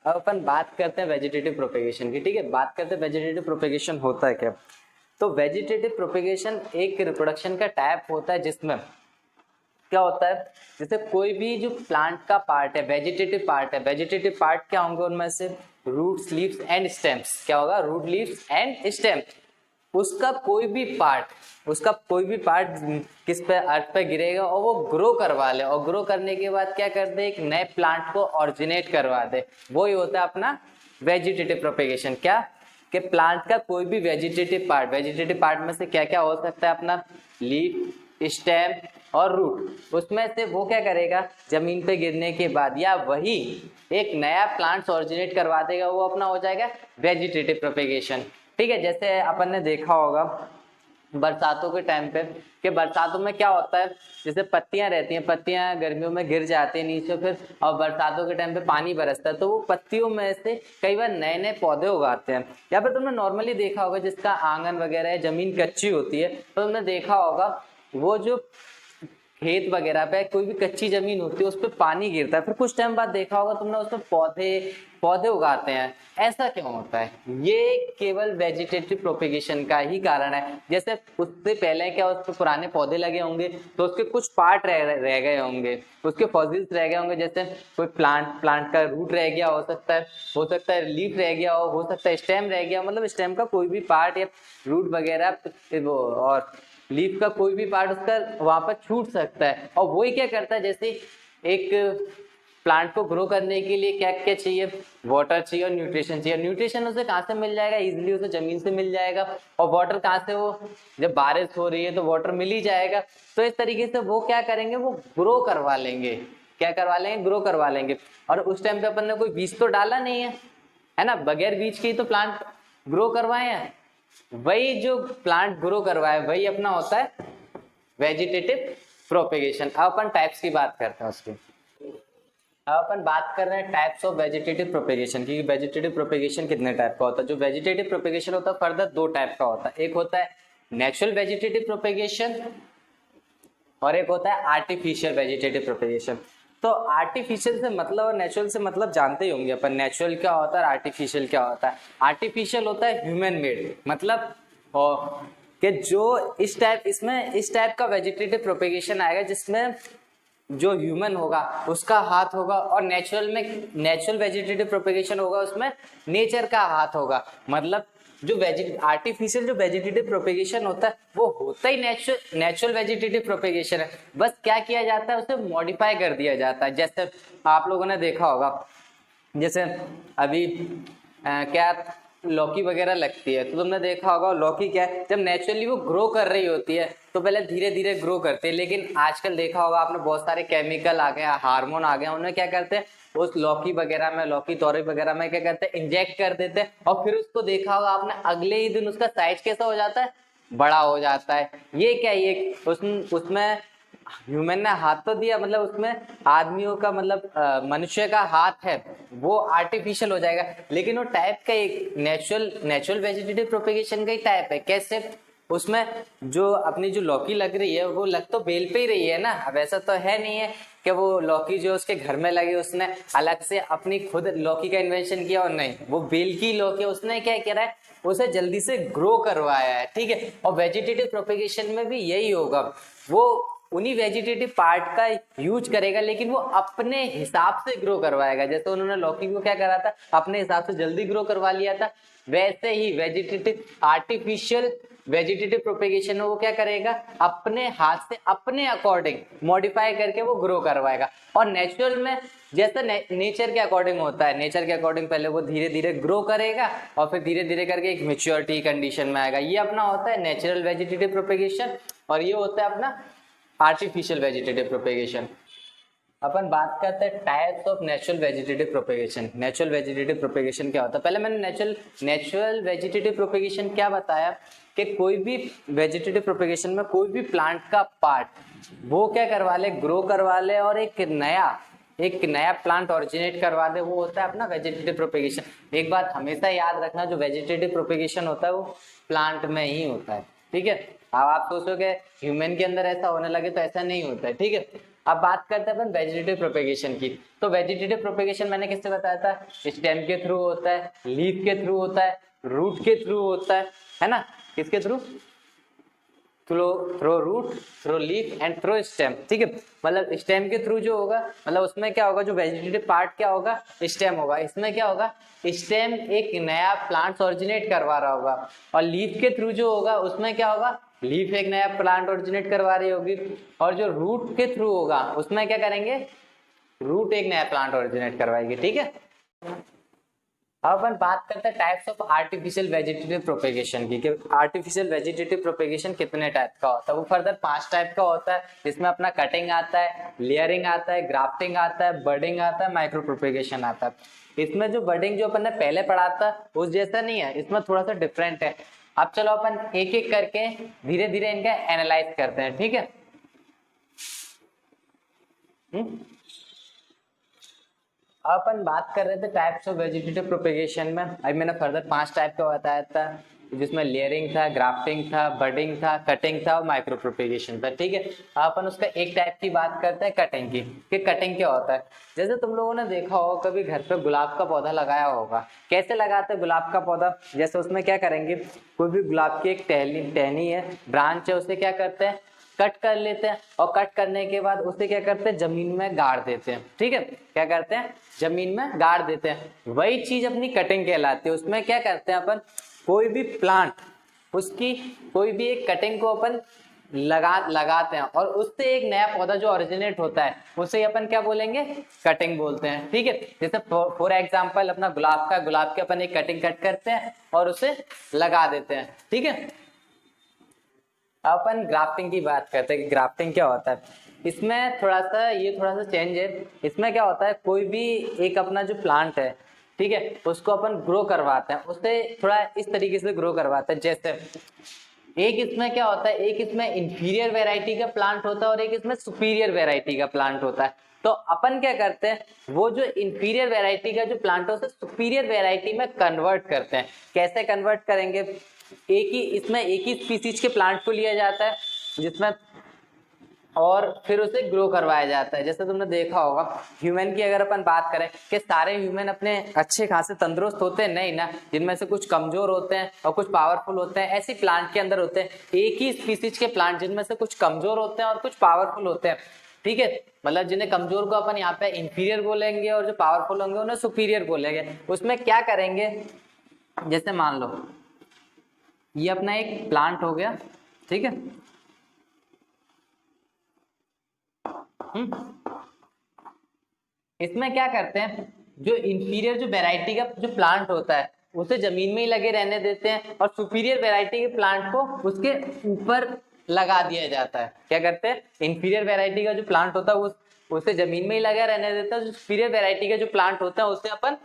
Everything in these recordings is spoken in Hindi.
अब अपन बात करते हैं वेजिटेटिव प्रोपेगेशन की। ठीक है, बात करते हैं वेजिटेटिव प्रोपेगेशन होता है क्या। तो वेजिटेटिव प्रोपेगेशन एक रिप्रोडक्शन का टाइप होता है जिसमें क्या होता है, जैसे कोई भी जो प्लांट का पार्ट है, वेजिटेटिव पार्ट है, वेजिटेटिव पार्ट क्या होंगे उनमें से, रूट्स, लीव्स एंड स्टेम्स। क्या होगा, रूट, लीव्स एंड स्टेम। उसका कोई भी पार्ट किस पे, अर्थ पे गिरेगा और वो ग्रो करवा ले, और ग्रो करने के बाद क्या कर दे, एक नए प्लांट को ऑरिजिनेट करवा दे। वो ही होता है अपना वेजिटेटिव प्रोपेगेशन। क्या कि प्लांट का कोई भी वेजिटेटिव पार्ट में से क्या क्या हो सकता है, अपना लीफ, स्टेम और रूट। उसमें से वो क्या करेगा, जमीन पे गिरने के बाद या वही एक नया प्लांट ऑरिजिनेट करवा देगा, वो अपना हो जाएगा वेजिटेटिव प्रोपेगेशन। ठीक है, जैसे अपन ने देखा होगा बरसातों के टाइम पे कि बरसातों में क्या होता है, जैसे पत्तियां रहती हैं, पत्तियां गर्मियों में गिर जाती हैं नीचे, फिर और बरसातों के टाइम पे पानी बरसता है, तो वो पत्तियों में से कई बार नए नए पौधे उगाते हैं। या फिर तुमने नॉर्मली देखा होगा जिसका आंगन वगैरह है, जमीन कच्ची होती है, तो तुमने देखा होगा वो जो खेत वगैरह पे कोई भी कच्ची जमीन होती है उस पर पानी गिरता है, फिर कुछ टाइम बाद देखा होगा तुमने उसमें पौधे पौधे उगाते हैं। ऐसा क्यों होता है, ये केवल वेजिटेटिव प्रोपेगेशन का ही कारण है। जैसे उससे पहले क्या उस पर पुराने पौधे लगे होंगे तो उसके कुछ पार्ट रह गए होंगे, उसके फॉसिल्स रह गए होंगे, जैसे कोई प्लांट का रूट रह गया हो सकता है लीफ रह गया हो सकता है स्टेम रह गया, मतलब स्टेम का कोई भी पार्ट या रूट वगैरह और लीफ का कोई भी पार्ट उसका वहां पर छूट सकता है। और वही क्या करता है, जैसे एक प्लांट को ग्रो करने के लिए क्या क्या चाहिए, वाटर चाहिए और न्यूट्रिशन चाहिए। न्यूट्रिशन उसे कहाँ से मिल जाएगा, इजीली उसे जमीन से मिल जाएगा। और वाटर कहाँ से, वो जब बारिश हो रही है तो वाटर मिल ही जाएगा। तो इस तरीके से वो क्या करेंगे, वो ग्रो करवा लेंगे। क्या करवा लेंगे, ग्रो करवा लेंगे। और उस टाइम पे अपन ने कोई बीज तो डाला नहीं है ना, बगैर बीज के ही तो प्लांट ग्रो करवाए हैं। वही जो प्लांट ग्रो करवाए वही अपना होता है वेजिटेटिव प्रोपेगेशन। अब अपन टाइप्स की बात करते हैं उसकी। अब अपन बात कर रहे हैं टाइप्स ऑफ वेजिटेटिव प्रोपेगेशन की। वेजिटेटिव प्रोपेगेशन कितने टाइप का होता है। जो वेजिटेटिव प्रोपेगेशन होता है फर्दर दो टाइप का होता है। एक होता है नेचुरल वेजिटेटिव प्रोपेगेशन और एक होता है आर्टिफिशियल वेजिटेटिव प्रोपेगेशन। तो आर्टिफिशियल से मतलब और नेचुरल से मतलब जानते ही होंगे अपन, नेचुरल क्या होता है, आर्टिफिशियल क्या होता है। आर्टिफिशियल होता है ह्यूमन मेड, मतलब और कि जो इस टाइप का वेजिटेटिव प्रोपेगेशन आएगा जिसमें जो ह्यूमन होगा उसका हाथ होगा, और नेचुरल वेजिटेटिव प्रोपेगेशन होगा उसमें नेचर का हाथ होगा। मतलब जो आर्टिफिशियल जो वेजिटेटिव प्रोपेगेशन होता है वो होता ही नेचुरल वेजिटेटिव प्रोपेगेशन है, बस क्या किया जाता है, उसे मॉडिफाई कर दिया जाता है। जैसे आप लोगों ने देखा होगा, जैसे अभी क्या लौकी वगैरह लगती है, तो तुमने देखा होगा लौकी क्या है, जब नेचुरली वो ग्रो कर रही होती है तो पहले धीरे धीरे ग्रो करते हैं, लेकिन आजकल देखा होगा आपने बहुत सारे केमिकल आ गए, हार्मोन आ गए, उन्हें क्या करते हैं उस लौकी वगैरह में, लौकी तोरई वगैरह में क्या करते हैं, इंजेक्ट कर देते हैं। और फिर उसको देखा होगा आपने, अगले ही दिन उसका साइज कैसा हो जाता है, बड़ा हो जाता है। ये क्या, ये उसमें ह्यूमन ने हाथ तो दिया, मतलब उसमें आदमियों का मतलब मनुष्य का हाथ है, वो आर्टिफिशियल हो जाएगा। लेकिन वो टाइप का एक नेचुरल वेजिटेटिव प्रोपेगेशन का ही टाइप है। कैसे, उसमें जो अपनी जो लौकी लग रही है वो लग तो बेल पे ही रही है ना। अब ऐसा तो है नहीं है कि वो लौकी जो उसके घर में लगी उसने अलग से अपनी खुद लौकी का इन्वेंशन किया, और नहीं, वो बेल की लौकी उसने क्या करा है, उसे जल्दी से ग्रो करवाया है। ठीक है, और वेजिटेटिव प्रोपेगेशन में भी यही होगा, वो उन्हीं वेजिटेटिव पार्ट का यूज करेगा, लेकिन वो अपने हिसाब से ग्रो करवाएगा। जैसे उन्होंने लौकी को क्या करा था, अपने हिसाब से जल्दी ग्रो करवा लिया था, वैसे ही आर्टिफिशियल वेजिटेटिव प्रोपेगेशन में वो क्या करेगा, अपने हाथ से अपने अकॉर्डिंग मॉडिफाई करके वो ग्रो करवाएगा। और नेचुरल में जैसे नेचर के अकॉर्डिंग होता है, नेचर के अकॉर्डिंग पहले वो धीरे धीरे ग्रो करेगा और फिर धीरे धीरे करके एक मेच्योरिटी कंडीशन में आएगा। ये अपना होता है नेचुरल वेजिटेटिव प्रोपेगेशन, और ये होता है अपना आर्टिफिशियल वेजिटेटिव प्रोपेगेशन। अपन बात करते हैं types of natural vegetative propagation. Natural vegetative propagation क्या होता है, पहले मैंने नेचुरल वेजिटेटिव प्रोपेगेशन क्या बताया कि कोई भी वेजिटेटिव प्रोपेगेशन में कोई भी प्लांट का पार्ट वो क्या करवा ले, ग्रो करवा ले और एक नया प्लांट ऑरिजिनेट करवा दे, वो होता है अपना वेजिटेटिव प्रोपेगेशन। एक बात हमेशा याद रखना, जो वेजिटेटिव प्रोपेगेशन होता है वो प्लांट में ही होता है। ठीक है, अब आप सोचोगे ह्यूमन के अंदर ऐसा होने लगे तो ऐसा नहीं होता है। ठीक है, अब बात करते हैं अपन वेजिटेटिव प्रोपेगेशन की। तो वेजिटेटिव प्रोपेगेशन मैंने किससे बताया था, स्टेम के थ्रू होता है, लीफ के थ्रू होता है, रूट के थ्रू होता है ना, किसके through, through root, through leaf and through stem. ठीक है, मतलब स्टेम के थ्रू जो होगा, मतलब उसमें क्या होगा, जो वेजिटेटिव पार्ट क्या होगा, स्टेम होगा। इसमें क्या होगा, स्टेम एक नया प्लांट ओरिजिनेट करवा रहा होगा, और लीफ के थ्रू जो होगा उसमें क्या होगा, लीफ एक नया प्लांट ओरिजिनेट करवा रही होगी, और जो रूट के थ्रू होगा उसमें क्या करेंगे, रूट एक नया प्लांट ओरिजिनेट करवाएगी। ठीक है, अब अपन बात करते हैं types of artificial vegetative propagation की, कि आर्टिफिशियल वेजिटेटिव प्रोपेगेशन कितने टाइप का होता है। वो फर्दर 5 टाइप का होता है, जिसमें अपना कटिंग आता है, लेयरिंग आता है, ग्राफ्टिंग आता है, बडिंग आता है, माइक्रो प्रोपेगेशन आता है। इसमें जो बडिंग जो अपन ने पहले पढ़ा था उस जैसा नहीं है, इसमें थोड़ा सा डिफरेंट है। अब चलो अपन एक एक करके धीरे धीरे इनका एनालाइज करते हैं। ठीक है, अपन बात कर रहे थे टाइप्स ऑफ वेजिटेटिव प्रोपेगेशन में। अभी मैंने फर्दर 5 टाइप का बताया था, जिसमें लेयरिंग था, ग्राफ्टिंग था, बडिंग था, कटिंग था और माइक्रो प्रोपेगेशन था। ठीक है, अपन उसका एक टाइप की बात करते हैं, कटिंग की, कि कटिंग क्या होता है। जैसे तुम लोगों ने देखा हो कभी घर पे गुलाब का पौधा लगाया होगा, कैसे लगाते हैं गुलाब का पौधा, जैसे उसमें क्या करेंगे, कोई भी गुलाब की एक टहनी है, ब्रांच है, उसे क्या करते हैं, कट कर लेते हैं, और कट करने के बाद उसे क्या करते हैं, जमीन में गाड़ देते हैं। ठीक है, क्या करते हैं, जमीन में गाड़ देते हैं। वही चीज अपनी कटिंग कहलाती है। उसमें क्या करते हैं अपन, कोई भी प्लांट, उसकी कोई भी एक कटिंग को अपन लगाते हैं, और उससे एक नया पौधा जो ओरिजिनेट होता है उसे अपन क्या बोलेंगे, कटिंग बोलते हैं। ठीक है, जैसे फॉर एग्जांपल अपना गुलाब के अपन एक कटिंग कट करते हैं और उसे लगा देते हैं। ठीक है, अपन ग्राफ्टिंग की बात करते हैं कि ग्राफ्टिंग क्या होता है। इसमें थोड़ा सा चेंज है। इसमें क्या होता है, कोई भी एक अपना जो प्लांट है, ठीक है, उसको अपन ग्रो करवाते हैं, उससे थोड़ा इस तरीके से ग्रो करवाते हैं। जैसे एक इसमें क्या होता है, एक इसमें इंफीरियर वेराइटी का प्लांट होता है और एक इसमें सुपीरियर वेराइटी का प्लांट होता है। तो अपन क्या करते हैं, वो जो इंफीरियर वेराइटी का जो प्लांट है उसे सुपीरियर वेराइटी में कन्वर्ट करते हैं। कैसे कन्वर्ट करेंगे, इसमें एक ही स्पीसीज के प्लांट को लिया जाता है जिसमें, और फिर उसे ग्रो करवाया जाता है। जैसे तुमने देखा होगा ह्यूमन की अगर अपन बात करें कि सारे ह्यूमन अपने अच्छे खासे तंदुरुस्त होते हैं, नहीं ना, जिनमें से कुछ कमजोर होते हैं और कुछ पावरफुल होते हैं, ऐसी प्लांट के अंदर होते हैं। एक ही स्पीसीज के प्लांट जिनमें से कुछ कमजोर होते हैं और कुछ पावरफुल होते हैं। ठीक है, मतलब जिन्हें कमजोर को अपन यहाँ पे इंफीरियर बोलेंगे और जो पावरफुल होंगे उन्हें सुपीरियर बोलेंगे। उसमें क्या करेंगे, जैसे मान लो ये अपना एक प्लांट हो गया, ठीक है, इसमें क्या करते हैं, जो इंफीरियर जो वेराइटी का जो प्लांट होता है उसे जमीन में ही लगे रहने देते हैं, और सुपीरियर वेराइटी के प्लांट को उसके ऊपर लगा दिया जाता है। क्या करते हैं, इंफीरियर वेराइटी का जो प्लांट होता है उसे जमीन में ही लगा रहने देते हैं, जो सुपीरियर वेराइटी का जो प्लांट होता है उसे अपन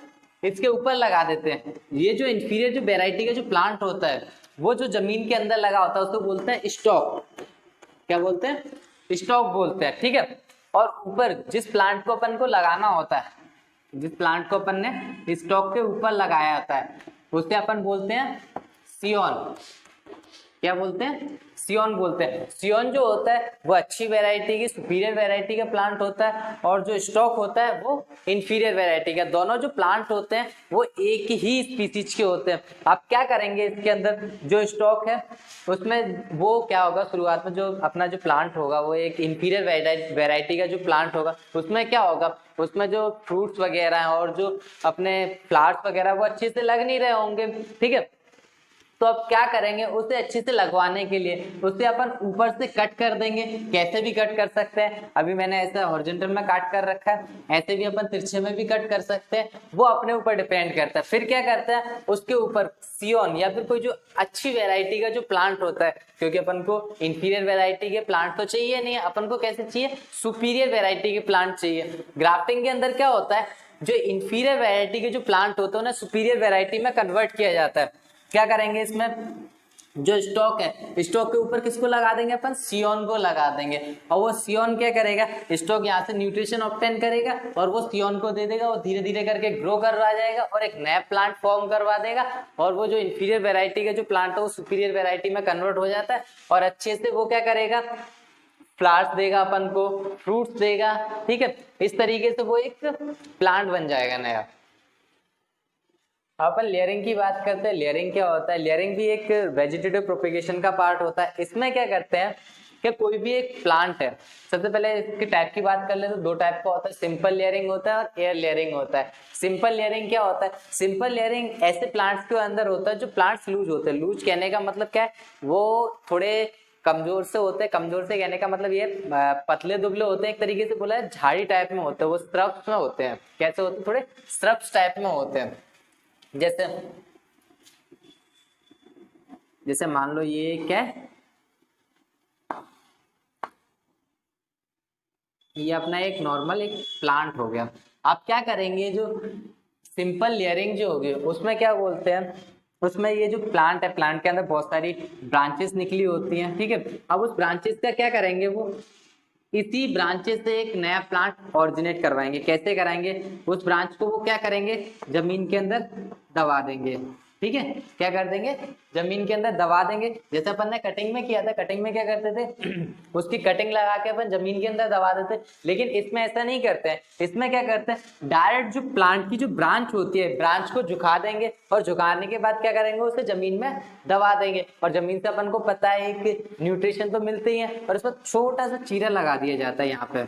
इसके ऊपर लगा देते हैं। ये जो इंफीरियर जो वेराइटी का जो प्लांट होता है वो जो जमीन के अंदर लगा होता है उसको बोलते हैं स्टॉक। क्या बोलते हैं, स्टॉक बोलते हैं। ठीक है, और ऊपर जिस प्लांट को अपन को लगाना होता है, जिस प्लांट को अपन ने स्टॉक के ऊपर लगाया होता है उसे अपन बोलते हैं सियोन। क्या बोलते हैं, सियोन बोलते हैं। सियोन जो होता है वो अच्छी वैरायटी की सुपीरियर वैरायटी का प्लांट होता है, और जो स्टॉक होता है वो इंफीरियर वैरायटी का। दोनों जो प्लांट होते हैं वो एक ही स्पीसीज के होते हैं। आप क्या करेंगे, इसके अंदर जो स्टॉक है उसमें वो क्या होगा, शुरुआत में जो अपना जो प्लांट होगा वो एक इंफीरियर वैरायटी का जो प्लांट होगा, उसमें क्या होगा, उसमें जो फ्रूट्स वगैरह हैं और जो अपने फ्लावर्स वगैरह वो अच्छे से लग नहीं रहे होंगे। ठीक है, तो अब क्या करेंगे, उसे अच्छे से लगवाने के लिए उसे अपन ऊपर से कट कर देंगे। कैसे भी कट कर सकते हैं, अभी मैंने ऐसा हॉरिजॉन्टल में काट कर रखा है, ऐसे भी अपन तिरछे में भी कट कर सकते हैं, वो अपने ऊपर डिपेंड करता है। फिर क्या करता है, उसके ऊपर सियोन या फिर कोई जो अच्छी वेराइटी का जो प्लांट होता है, क्योंकि अपन को इंफीरियर वेराइटी के प्लांट तो चाहिए नहीं, अपन को कैसे चाहिए, सुपीरियर वेराइटी के प्लांट चाहिए। ग्राफ्टिंग के अंदर क्या होता है, जो इंफीरियर वेराइटी के जो प्लांट होते हैं उन्हें सुपीरियर वेराइटी में कन्वर्ट किया जाता है। क्या करेंगे, इसमें जो स्टॉक है, स्टॉक के ऊपर किसको लगा देंगे, अपन सियोन को लगा देंगे, और वो सियोन क्या करेगा, स्टॉक यहाँ से न्यूट्रिशन ऑब्टेन करेगा और वो सियोन को दे देगा, वो धीरे धीरे करके ग्रो करवा जाएगा और एक नया प्लांट फॉर्म करवा देगा, और वो जो इंफीरियर वेराइटी का जो प्लांट है वो सुपीरियर वेराइटी में कन्वर्ट हो जाता है, और अच्छे से वो क्या करेगा, फ्लावर्स देगा अपन को, फ्रूट्स देगा, ठीक है। इस तरीके से वो एक प्लांट बन जाएगा नया। अपन लेयरिंग की बात करते हैं। लेयरिंग क्या होता है? लेयरिंग भी एक वेजिटेटिव प्रोपेगेशन का पार्ट होता है। इसमें क्या करते हैं कि कोई भी एक प्लांट है, सबसे पहले इसके टाइप की बात कर ले तो दो टाइप का होता है, सिंपल लेयरिंग होता है और एयर लेयरिंग होता है। सिंपल लेयरिंग क्या होता है? सिंपल लेयरिंग ऐसे प्लांट्स के अंदर होता है जो प्लांट्स लूज होते हैं। लूज कहने का मतलब क्या है? वो थोड़े कमजोर से होते हैं। कमजोर से कहने का मतलब ये पतले दुबले होते हैं, एक तरीके से बोला है झाड़ी टाइप में होते हैं, वो स्ट्रप्स में होते हैं। कैसे होते हैं? थोड़े स्ट्रप्स टाइप में होते हैं। जैसे जैसे मान लो ये क्या है, ये अपना एक नॉर्मल एक प्लांट हो गया। आप क्या करेंगे, जो सिंपल लेयरिंग जो होगी उसमें क्या बोलते हैं, उसमें ये जो प्लांट है, प्लांट के अंदर बहुत सारी ब्रांचेस निकली होती हैं, ठीक है। अब उस ब्रांचेस का क्या करेंगे, वो इसी ब्रांचेस से एक नया प्लांट ऑरिजिनेट करवाएंगे। कैसे कराएंगे? उस ब्रांच को वो क्या करेंगे, जमीन के अंदर दबा देंगे, ठीक है। क्या कर देंगे? जमीन के अंदर दबा देंगे। जैसे अपन ने कटिंग में किया था, कटिंग में क्या करते थे उसकी कटिंग लगा के अपन जमीन के अंदर दबा देते। लेकिन इसमें ऐसा नहीं करते हैं। इसमें क्या करते हैं, डायरेक्ट जो प्लांट की जो ब्रांच होती है, ब्रांच को झुका देंगे और झुकाने के बाद क्या करेंगे, उसे जमीन में दबा देंगे। और जमीन से अपन को पता है एक न्यूट्रिशन तो मिलते ही है, और उसमें छोटा सा चीरा लगा दिया जाता है यहाँ पे,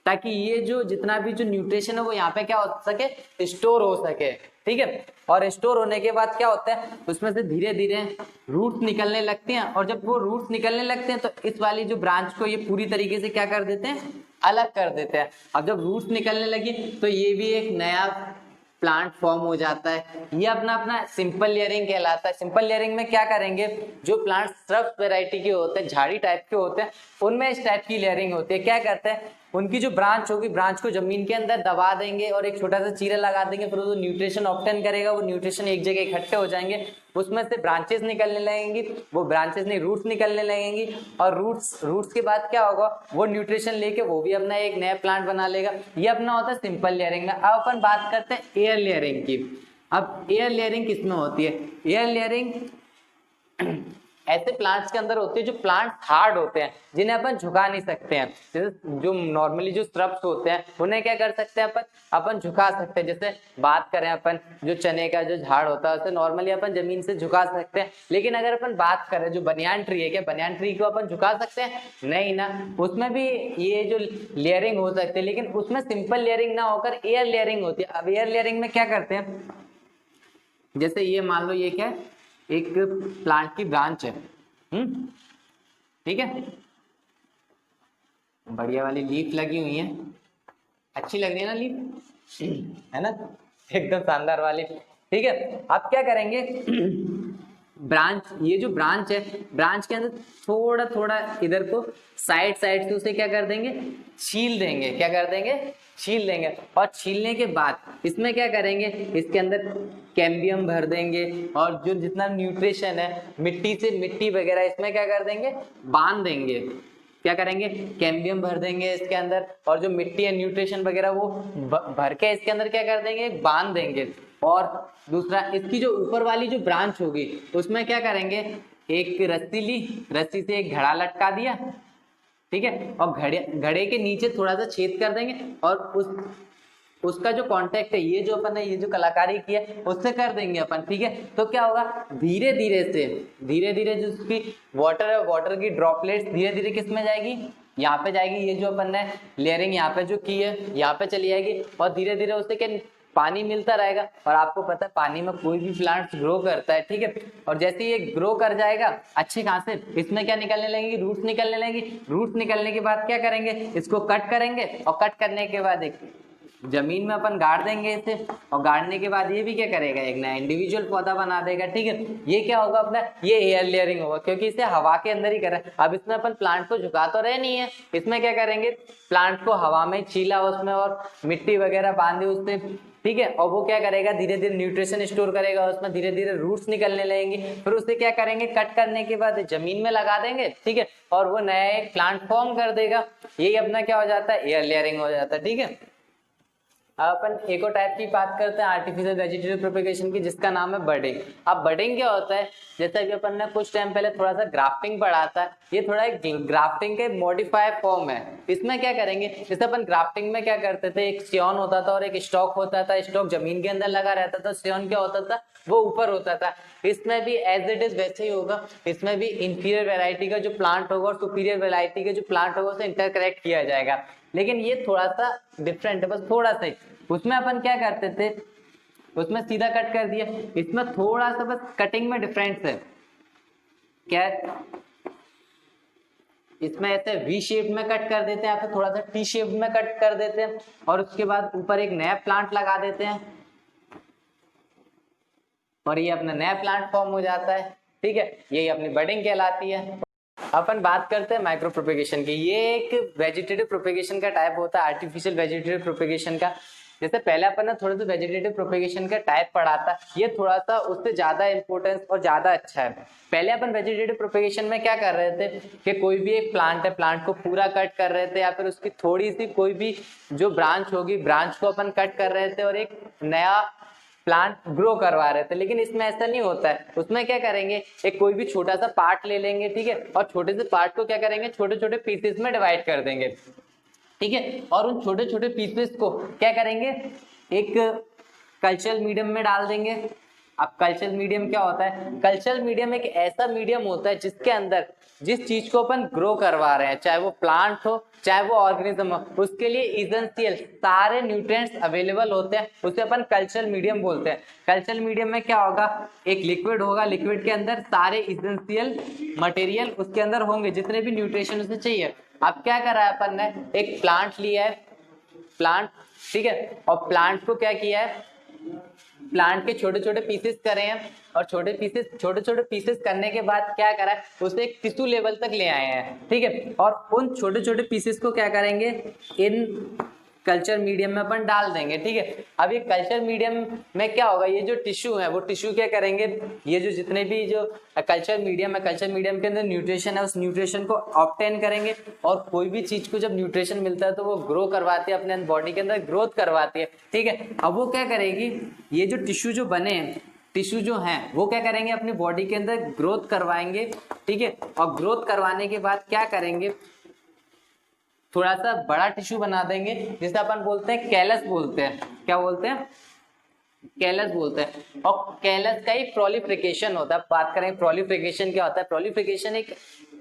ताकि ये जो जितना भी जो न्यूट्रिशन है वो यहाँ पे क्या हो सके, स्टोर हो सके, ठीक है। और स्टोर होने के बाद क्या होता है, उसमें से धीरे धीरे रूट्स निकलने लगते हैं। और जब वो रूट्स निकलने लगते हैं तो इस वाली जो ब्रांच को ये पूरी तरीके से क्या कर देते हैं, अलग कर देते हैं। अब जब रूट्स निकलने लगी तो ये भी एक नया प्लांट फॉर्म हो जाता है। ये अपना अपना सिंपल लेयरिंग कहलाता है। सिंपल लेयरिंग में क्या करेंगे, जो प्लांट स्रब वैरायटी के होते हैं, झाड़ी टाइप के होते हैं, उनमें इस टाइप की लेयरिंग होती है। क्या करते हैं, उनकी जो ब्रांच होगी, ब्रांच को जमीन के अंदर दबा देंगे और एक छोटा सा चीरा लगा देंगे। फिर वो न्यूट्रिशन ऑब्टेन करेगा, वो न्यूट्रिशन एक जगह इकट्ठे हो जाएंगे, उसमें से ब्रांचेस निकलने लगेंगी। वो ब्रांचेस नहीं, रूट्स निकलने लगेंगी। और रूट्स के बाद क्या होगा, वो न्यूट्रिशन लेके वो भी अपना एक नया प्लांट बना लेगा। ये अपना होता है सिंपल लेयरिंग में। अब अपन बात करते हैं एयर लेयरिंग की। अब एयर लेयरिंग किसमें होती है? एयर लेयरिंग ऐसे प्लांट्स के अंदर होती है जो प्लांट हार्ड होते हैं, जिन्हें अपन झुका नहीं सकते हैं। जैसे जो नॉर्मली जो स्ट्रब्स होते हैं उन्हें क्या कर सकते हैं, अपन झुका सकते हैं। जैसे बात करें अपन जो चने का जो झाड़ होता है उसे नॉर्मली अपन जमीन से झुका सकते हैं। लेकिन अगर अपन बात करें जो बनियान ट्री है, क्या बनियान ट्री को अपन झुका सकते हैं? नहीं ना। उसमें भी ये जो लेयरिंग हो सकती है, लेकिन उसमें सिंपल लेयरिंग ना होकर एयर लेयरिंग होती है। अब एयर लेयरिंग में क्या करते हैं, जैसे ये मान लो ये क्या है, एक प्लांट की ब्रांच है, ठीक है, बढ़िया वाली लीफ लगी हुई है, अच्छी लग रही है ना लीफ, है ना, एकदम शानदार वाली, ठीक है। आप क्या करेंगे, ब्रांच, ये जो ब्रांच है, ब्रांच के अंदर थोड़ा थोड़ा इधर को साइड साइड से उसे क्या कर देंगे, छील देंगे। क्या कर देंगे? छील देंगे। और छीलने के बाद इसमें क्या करेंगे, इसके अंदर कैम्बियम भर देंगे। और जो जितना न्यूट्रिशन है, मिट्टी से मिट्टी वगैरह इसमें क्या कर देंगे, बांध देंगे। क्या करेंगे, कैम्बियम भर देंगे इसके अंदर, और जो मिट्टी है न्यूट्रिशन वगैरह वो भर के इसके अंदर क्या कर देंगे, बांध देंगे। और दूसरा, इसकी जो ऊपर वाली जो ब्रांच होगी उसमें क्या करेंगे, एक रस्सी ली, रस्सी से एक घड़ा लटका दिया, ठीक है, और घड़े के नीचे थोड़ा सा छेद कर देंगे। और उसका जो कांटेक्ट है, ये जो अपन ने ये जो कलाकारी की है उससे कर देंगे अपन, ठीक है। तो क्या होगा, धीरे धीरे जो उसकी वाटर है, वाटर की ड्रॉपलेट्स धीरे धीरे किस में जाएगी, यहाँ पे जाएगी। ये जो अपन ने लेयरिंग यहाँ पे जो की है यहाँ पे चली जाएगी, और धीरे धीरे उससे क्या पानी मिलता रहेगा। और आपको पता है पानी में कोई भी प्लांट ग्रो करता है, ठीक है। और जैसे ये ग्रो कर जाएगा अच्छे खासे, इसमें क्या निकलने लगेगी, रूट्स निकलने लगेगी। रूट्स निकलने के बाद क्या करेंगे, इसको कट करेंगे, और कट करने के बाद एक जमीन में अपन गाड़ देंगे इसे। और गाड़ने के बाद ये भी क्या करेगा, एक नया इंडिविजुअल पौधा बना देगा, ठीक है। ये क्या होगा अपना, ये एयर लेयरिंग होगा, क्योंकि इसे हवा के अंदर ही कर रहा है। अब इसमें अपन प्लांट को झुका तो रहे नहीं है, इसमें क्या करेंगे, प्लांट को हवा में छीला उसमें, और मिट्टी वगैरह बांधी उससे, ठीक है। और वो क्या करेगा, धीरे धीरे न्यूट्रिशन स्टोर करेगा उसमें, धीरे धीरे रूट्स निकलने लगेंगे। फिर उसे क्या करेंगे, कट करने के बाद जमीन में लगा देंगे, ठीक है। और वो नया एक प्लांट फॉर्म कर देगा। यही अपना क्या हो जाता है, एयर लेयरिंग हो जाता है, ठीक है। अब अपन एक और टाइप की बात करते हैं आर्टिफिशियल वेजिटेटिव प्रोपेगेशन की, जिसका नाम है बडिंग। अब बडिंग क्या होता है, जैसे अभी अपन ने कुछ टाइम पहले थोड़ा सा ग्राफ्टिंग पढ़ा था, ये थोड़ा एक ग्राफ्टिंग के मॉडिफाइड फॉर्म है। इसमें क्या करेंगे, जैसे अपन ग्राफ्टिंग में क्या करते थे, एक स्टोन होता था और एक स्टॉक होता था, स्टॉक जमीन के अंदर लगा रहता था, स्टोन क्या होता था वो ऊपर होता था। इसमें भी एज इट इज वैसे ही होगा, इसमें भी इंफीरियर वैरायटी का जो प्लांट होगा और सुपीरियर वैरायटी का जो प्लांट होगा उसे इंटरकरेक्ट किया जाएगा, लेकिन ये थोड़ा सा डिफरेंट है, बस थोड़ा सा ही। उसमें अपन क्या करते थे, उसमें सीधा कट कर दिया, इसमें थोड़ा सा बस कटिंग में डिफरेंस है। क्या, इसमें ऐसे वी शेप में कट कर देते हैं या फिर थोड़ा सा टी शेप में कट कर देते हैं, और उसके बाद ऊपर एक नया प्लांट लगा देते हैं और ये अपना नया प्लांट फॉर्म हो जाता है। ठीक है, यही अपनी बडिंग कहलाती है। अपन बात करते हैं माइक्रो प्रोपेगेशन की। ये एक वेजिटेटिव प्रोपेगेशन का टाइप होता है, आर्टिफिशियल वेजिटेटिव प्रोपेगेशन का। जैसे पहले अपन ने थोड़ा सा वेजिटेटिव प्रोपेगेशन का टाइप पढ़ा था, ये थोड़ा सा उससे ज्यादा इंपॉर्टेंस और ज्यादा अच्छा है। पहले अपन वेजिटेटिव प्रोपेगेशन में क्या कर रहे थे कि कोई भी एक प्लांट है, प्लांट को पूरा कट कर रहे थे या फिर उसकी थोड़ी सी कोई भी जो ब्रांच होगी, ब्रांच को अपन कट कर रहे थे और एक नया प्लांट ग्रो करवा रहे थे। लेकिन इसमें ऐसा नहीं होता है, उसमें क्या करेंगे, एक कोई भी छोटा सा पार्ट ले लेंगे, ठीक है, और छोटे से पार्ट को क्या करेंगे, छोटे छोटे पीसेस में डिवाइड कर देंगे, ठीक है, और उन छोटे छोटे पीसेस को क्या करेंगे, एक कल्चरल मीडियम में डाल देंगे। अब कल्चरल मीडियम क्या होता है, कल्चरल मीडियम एक ऐसा मीडियम होता है जिसके अंदर जिस चीज को अपन ग्रो करवा रहे हैं, चाहे वो प्लांट हो चाहे वो ऑर्गेनिज्म हो, उसके लिए इसेंशियल सारे न्यूट्रिएंट्स अवेलेबल होते हैं, उसे अपन कल्चरल मीडियम बोलते हैं। कल्चरल मीडियम में क्या होगा, एक लिक्विड होगा, लिक्विड के अंदर सारे इसेंशियल मटेरियल उसके अंदर होंगे, जितने भी न्यूट्रिशन उसे चाहिए। अब क्या करा है अपन ने, एक प्लांट लिया है, प्लांट, ठीक है, और प्लांट को क्या किया है, प्लांट के छोटे छोटे पीसेस करे हैं, और छोटे छोटे पीसेस करने के बाद क्या करा है, उसे एक टिश्यू लेवल तक ले आए हैं, ठीक है, और उन छोटे छोटे पीसेस को क्या करेंगे, इन कल्चर मीडियम में अपन डाल देंगे, ठीक है। अब ये कल्चर मीडियम में क्या होगा, ये जो टिश्यू है वो टिश्यू क्या करेंगे, ये जो जितने भी जो कल्चर मीडियम है, कल्चर मीडियम के अंदर न्यूट्रिशन है, उस न्यूट्रिशन को ऑब्टेन करेंगे, और कोई भी चीज को जब न्यूट्रिशन मिलता है तो वो ग्रो करवाती है, अपने बॉडी के अंदर ग्रोथ करवाती है, ठीक है। अब वो क्या करेगी, ये जो टिश्यू जो बने हैं, टिश्यू जो हैं वो क्या करेंगे, अपनी बॉडी के अंदर ग्रोथ करवाएंगे, ठीक है, और ग्रोथ करवाने के बाद क्या करेंगे, थोड़ा सा बड़ा टिश्यू बना देंगे, जिसे अपन बोलते हैं कैलस बोलते हैं, क्या बोलते हैं, कैलस बोलते हैं। और कैलस का ही प्रोलिफरेशन होता है। बात करें प्रोलिफरेशन क्या होता है, प्रोलिफरेशन एक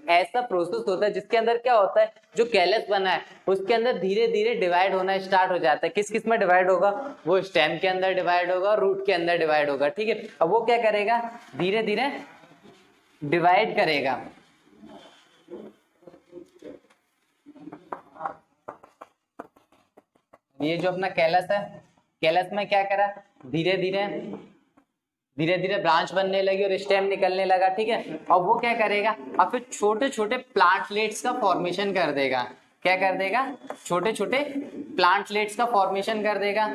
ऐसा प्रोसेस होता है जिसके अंदर क्या होता है, जो कैलस बना है उसके अंदर धीरे धीरे डिवाइड होना स्टार्ट हो जाता है। किस किस में डिवाइड होगा, वो स्टेम के अंदर डिवाइड होगा, रूट के अंदर डिवाइड होगा, ठीक है। अब वो क्या करेगा, धीरे धीरे डिवाइड करेगा, ये जो अपना कैलस है, कैलस में क्या करा, धीरे धीरे ब्रांच बनने लगी और स्टेम निकलने लगा, ठीक है। और वो क्या करेगा, अब फिर छोटे छोटे प्लांटलेट्स का फॉर्मेशन कर देगा, क्या कर देगा, छोटे छोटे प्लांटलेट्स का फॉर्मेशन कर देगा,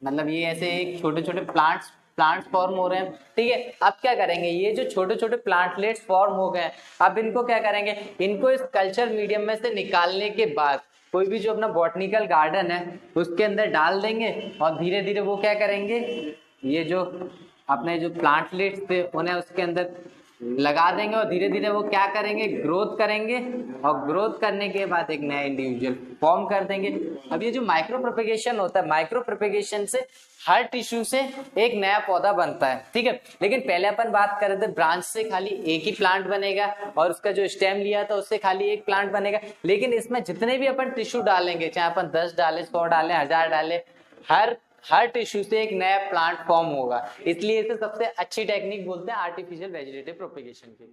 मतलब ये ऐसे एक छोटे छोटे प्लांट्स फॉर्म हो रहे हैं, ठीक है। अब क्या करेंगे, ये जो छोटे छोटे प्लांटलेट्स फॉर्म हो गए, अब इनको क्या करेंगे, इनको इस कल्चर मीडियम में से निकालने के बाद कोई भी जो अपना बॉटनिकल गार्डन है उसके अंदर डाल देंगे, और धीरे धीरे वो क्या करेंगे, ये जो अपने जो प्लांटलेट्स थे उन्हें उसके अंदर लगा देंगे, और धीरे धीरे वो क्या करेंगे, ग्रोथ करेंगे, और ग्रोथ करने के बाद एक नया इंडिविजुअल फॉर्म कर देंगे। अब ये जो माइक्रो प्रोपेगेशन होता है, माइक्रो प्रोपेगेशन से हर टिश्यू से एक नया पौधा बनता है, ठीक है। लेकिन पहले अपन बात कर रहे थे ब्रांच से खाली एक ही प्लांट बनेगा, और उसका जो स्टेम लिया था उससे खाली एक प्लांट बनेगा। लेकिन इसमें जितने भी अपन टिश्यू डालेंगे, चाहे अपन 10 डाले, 100 डाले, 1000 डाले, हर टिश्यू से एक नया प्लांट फॉर्म होगा। इसलिए इसे सबसे अच्छी टेक्निक बोलते हैं आर्टिफिशियल वेजिटेटिव प्रोपेगेशन की।